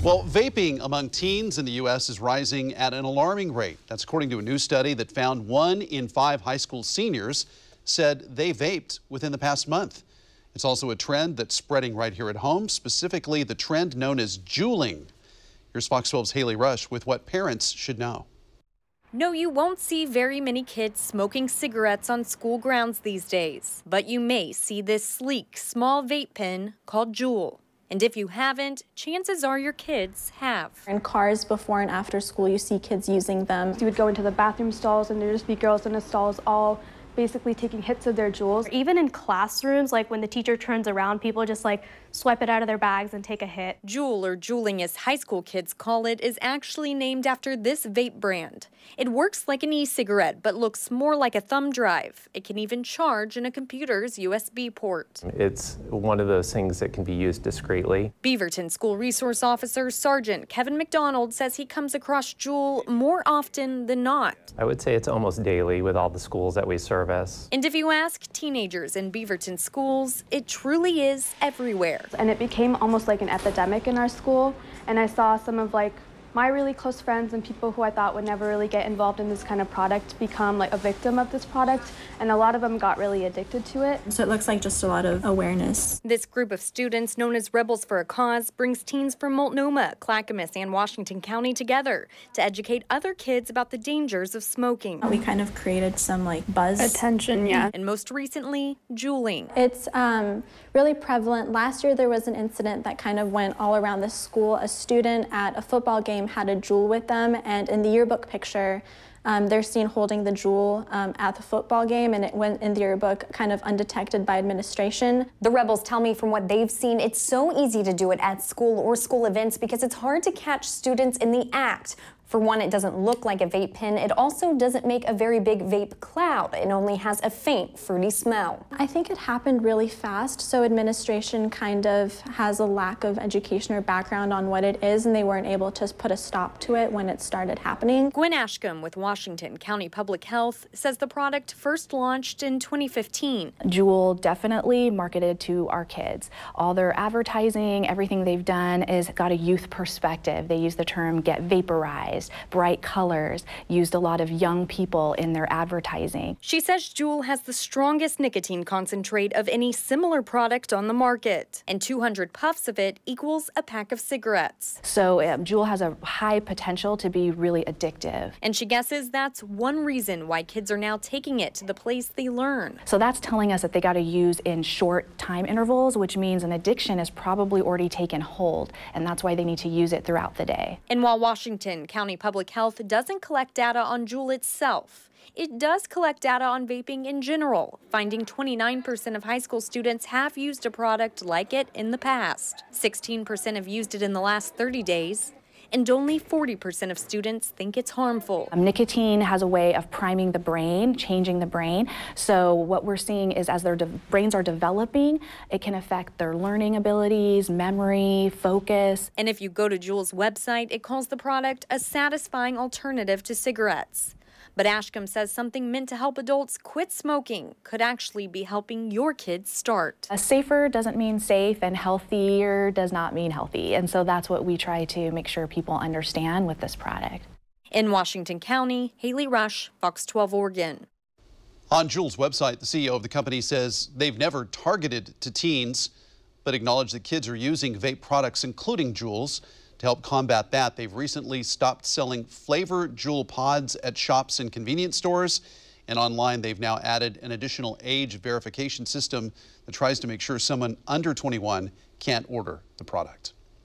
Well, vaping among teens in the U.S. is rising at an alarming rate. That's according to a new study that found 1 in 5 high school seniors said they vaped within the past month. It's also a trend that's spreading right here at home, specifically the trend known as juuling. Here's Fox 12's Haley Rush with what parents should know. No, you won't see very many kids smoking cigarettes on school grounds these days, but you may see this sleek, small vape pen called Juul. And if you haven't, chances are your kids have. In cars before and after school, you see kids using them. You would go into the bathroom stalls and there'd just be girls in the stalls all basically taking hits of their Juuls. Even in classrooms, like when the teacher turns around, people just like swipe it out of their bags and take a hit. Juul, or juuling as high school kids call it, is actually named after this vape brand. It works like an e-cigarette, but looks more like a thumb drive. It can even charge in a computer's USB port. It's one of those things that can be used discreetly. Beaverton School Resource Officer Sergeant Kevin McDonald says he comes across Juul more often than not. I would say it's almost daily with all the schools that we service. And if you ask teenagers in Beaverton schools, it truly is everywhere. And it became almost like an epidemic in our school. And I saw some of my really close friends and people who I thought would never really get involved in this kind of product become like a victim of this product, and a lot of them got really addicted to it. So it looks like just a lot of awareness. This group of students, known as Rebels for a Cause, brings teens from Multnomah, Clackamas, and Washington County together to educate other kids about the dangers of smoking. We kind of created some buzz. Attention, yeah. And most recently, juuling. It's really prevalent. Last year there was an incident that kind of went all around the school. A student at a football game had a Juul with them, and in the yearbook picture they're seen holding the Juul at the football game, and it went in the yearbook kind of undetected by administration. The Rebels tell me from what they've seen, it's so easy to do it at school or school events because it's hard to catch students in the act. For one, it doesn't look like a vape pen. It also doesn't make a very big vape cloud. It only has a faint, fruity smell. I think it happened really fast, so administration kind of has a lack of education or background on what it is, and they weren't able to put a stop to it when it started happening. Gwen Ashcombe with Washington County Public Health says the product first launched in 2015. Juul definitely marketed to our kids. All their advertising, everything they've done is got a youth perspective. They use the term get vaporized, bright colors, used a lot of young people in their advertising. She says Juul has the strongest nicotine concentrate of any similar product on the market, and 200 puffs of it equals a pack of cigarettes. So Juul has a high potential to be really addictive. And she guesses that's one reason why kids are now taking it to the place they learn. So that's telling us that they got to use in short time intervals, which means an addiction has probably already taken hold, and that's why they need to use it throughout the day. And while Washington County Public Health doesn't collect data on Juul itself, it does collect data on vaping in general, finding 29% of high school students have used a product like it in the past. 16% have used it in the last 30 days. And only 40% of students think it's harmful. Nicotine has a way of priming the brain, changing the brain. So what we're seeing is as their brains are developing, it can affect their learning abilities, memory, focus. And if you go to Juul's website, it calls the product a satisfying alternative to cigarettes. But Ashcombe says something meant to help adults quit smoking could actually be helping your kids start. Safer doesn't mean safe, and healthier does not mean healthy. And so that's what we try to make sure people understand with this product. In Washington County, Haley Rush, Fox 12 Oregon. On Juul's website, the CEO of the company says they've never targeted to teens, but acknowledge that kids are using vape products, including Juul's. To help combat that, they've recently stopped selling flavor Juul pods at shops and convenience stores. And online, they've now added an additional age verification system that tries to make sure someone under 21 can't order the product.